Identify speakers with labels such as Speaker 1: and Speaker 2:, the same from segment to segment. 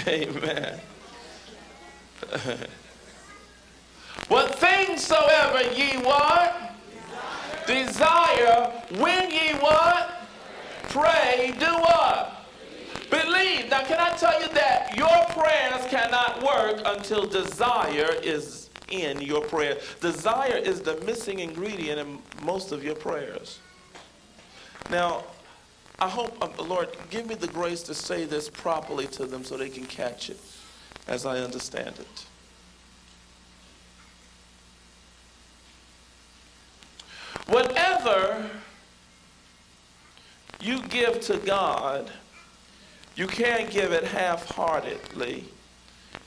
Speaker 1: Amen. What things soever ye what? Desire, when ye what? Pray, do what? Believe. Now can I tell you that your prayers cannot work until desire is in your prayer. Desire is the missing ingredient in most of your prayers. Now, I hope, Lord, give me the grace to say this properly to them so they can catch it as I understand it. Whatever you give to God, you can't give it half-heartedly.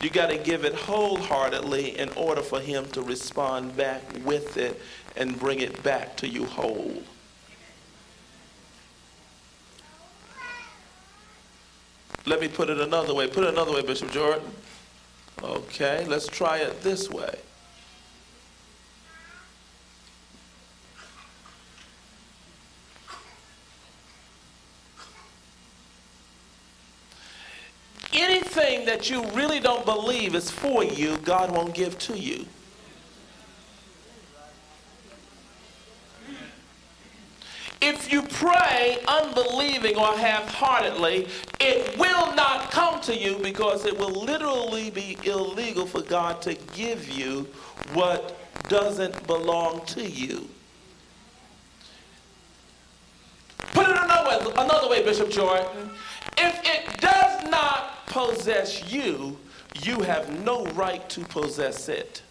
Speaker 1: You got to give it wholeheartedly in order for him to respond back with it and bring it back to you whole. Let me put it another way. Put it another way, Bishop Jordan. Okay, let's try it this way. Anything that you really don't believe is for you, God won't give to you. If you pray unbelieving or half-heartedly, it will not come to you because it will literally be illegal for God to give you what doesn't belong to you. Put it another way, Bishop Jordan. If it does not possess you, you have no right to possess it.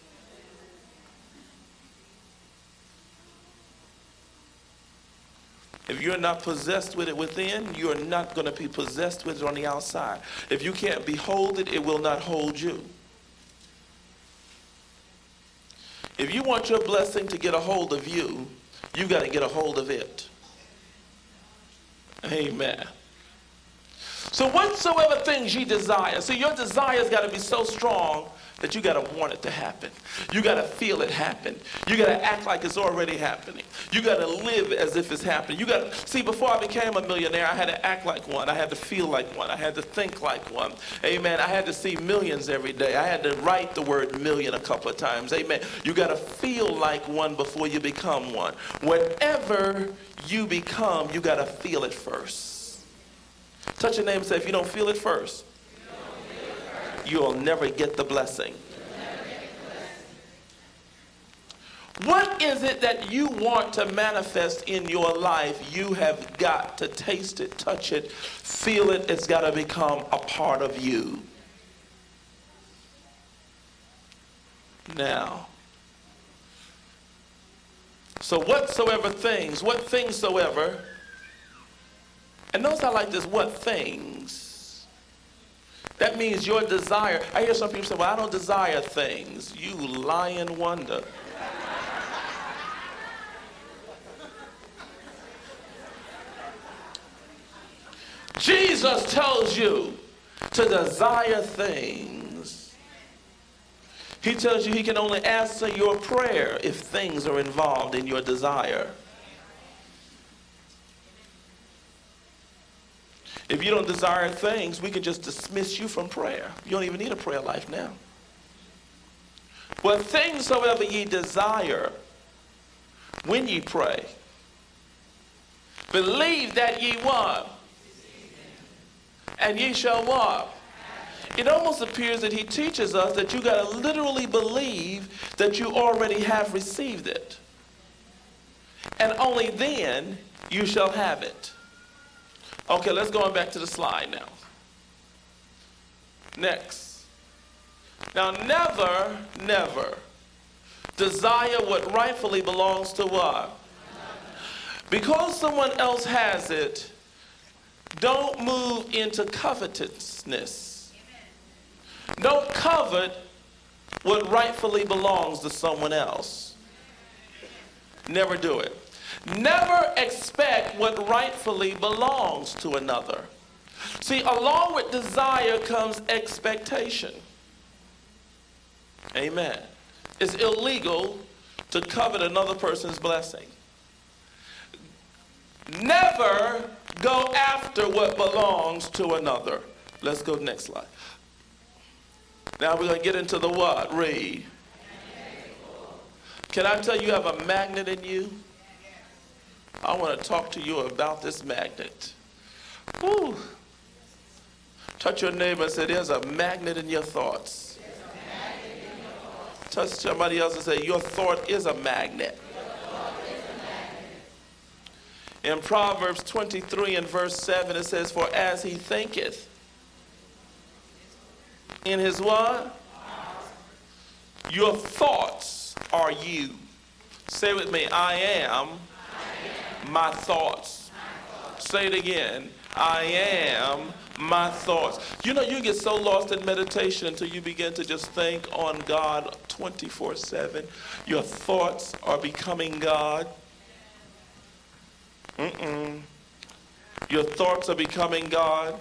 Speaker 1: If you're not possessed with it within, you're not going to be possessed with it on the outside. If you can't behold it, it will not hold you. If you want your blessing to get a hold of you, you got to get a hold of it. Amen. So whatsoever things ye desire. See, your desires got to be so strong that you got to want it to happen. You got to feel it happen. You got to act like it's already happening. You got to live as if it's happening. You got to see, before I became a millionaire, I had to act like one. I had to feel like one. I had to think like one. Amen. I had to see millions every day. I had to write the word million a couple of times. Amen. You got to feel like one before you become one. Whatever you become, you got to feel it first. Touch your neighbor and say, if you don't feel it first, you'll never get the blessing. What is it that you want to manifest in your life? You have got to taste it, touch it, feel it. It's got to become a part of you. Now, so whatsoever things, what things soever, and notice I like this, what things. That means your desire. I hear some people say, well, I don't desire things. You lying wonder. Jesus tells you to desire things. He tells you he can only answer your prayer if things are involved in your desire. If you don't desire things, we can just dismiss you from prayer. You don't even need a prayer life now. What things soever ye desire when ye pray, believe that ye what? And ye shall what? It almost appears that he teaches us that you got to literally believe that you already have received it. And only then you shall have it. Okay, let's go on back to the slide now. Next. Now, never desire what rightfully belongs to what? Because someone else has it, don't move into covetousness. Don't covet what rightfully belongs to someone else. Never do it. Never expect what rightfully belongs to another. See, along with desire comes expectation. Amen. It's illegal to covet another person's blessing. Never go after what belongs to another. Let's go next slide. Now we're going to get into the what? Read. Can I tell you have a magnet in you? I want to talk to you about this magnet. Woo. Touch your neighbor and say, there's a magnet in your thoughts. Touch somebody else and say, your thought is a magnet. In Proverbs 23 and verse 7, it says, for as he thinketh in his what? Your thoughts are you. Say with me, I am my thoughts. Say it again. I am my thoughts. You know, you get so lost in meditation until you begin to just think on God 24/7. Your thoughts are becoming God. Your thoughts are becoming God.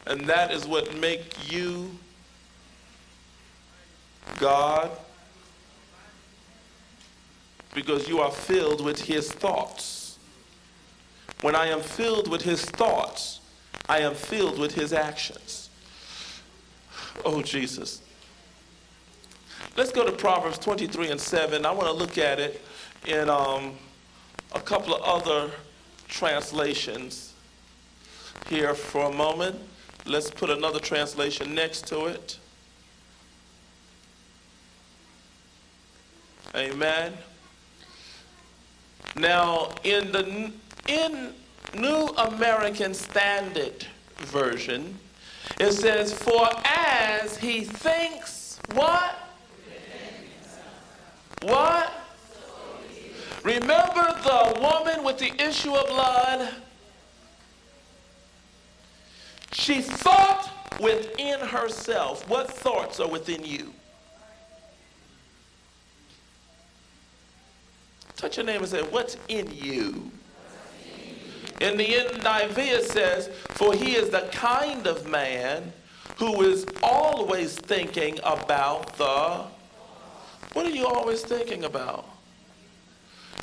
Speaker 1: And that is what makes you God. Because you are filled with his thoughts. When I am filled with his thoughts, I am filled with his actions. Oh, Jesus. Let's go to Proverbs 23 and 7. I want to look at it in a couple of other translations here for a moment. Let's put another translation next to it. Amen. Now, in New American Standard Version, it says, for as he thinks, what? What? Remember the woman with the issue of blood? She thought within herself. What thoughts are within you? Touch your neighbor and say, what's in you? In the NIV it says, for he is the kind of man who is always thinking about the... What are you always thinking about?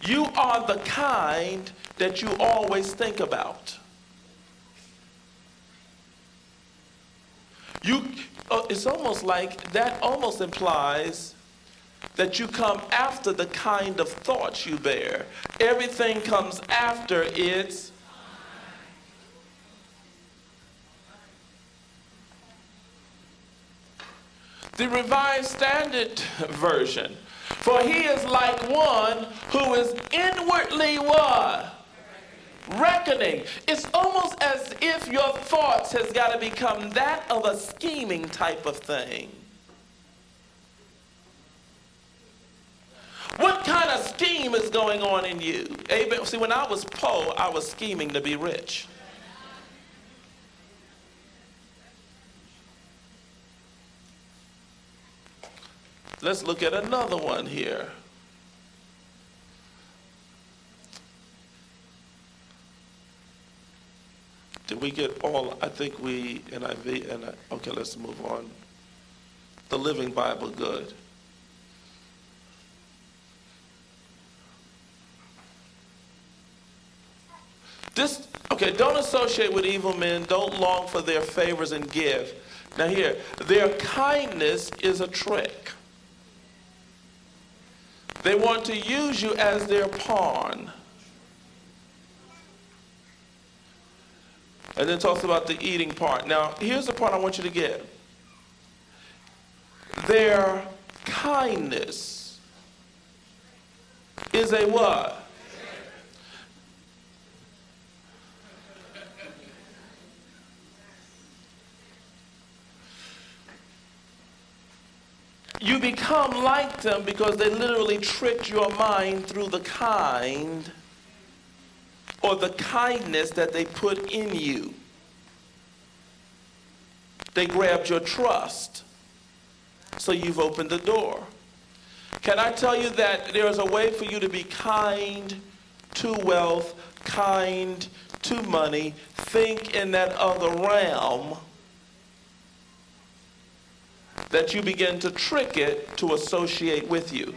Speaker 1: You are the kind that you always think about. It's almost like that almost implies that you come after the kind of thoughts you bear. Everything comes after its... The Revised Standard Version. For he is like one who is inwardly what? Reckoning. It's almost as if your thoughts has got to become that of a scheming type of thing. What kind of scheme is going on in you? Amen. See, when I was poor, I was scheming to be rich. Let's look at another one here. Did we get all? I think we, NIV, and okay, let's move on. The Living Bible, good. Okay, don't associate with evil men, don't long for their favors and give. Now here, their kindness is a trick. They want to use you as their pawn. And then it talks about the eating part. Now, here's the part I want you to get. Their kindness is a what? You become like them because they literally tricked your mind through the kind or the kindness that they put in you. They grabbed your trust, so you've opened the door. Can I tell you that there is a way for you to be kind to wealth, kind to money, think in that other realm, that you begin to trick it to associate with you.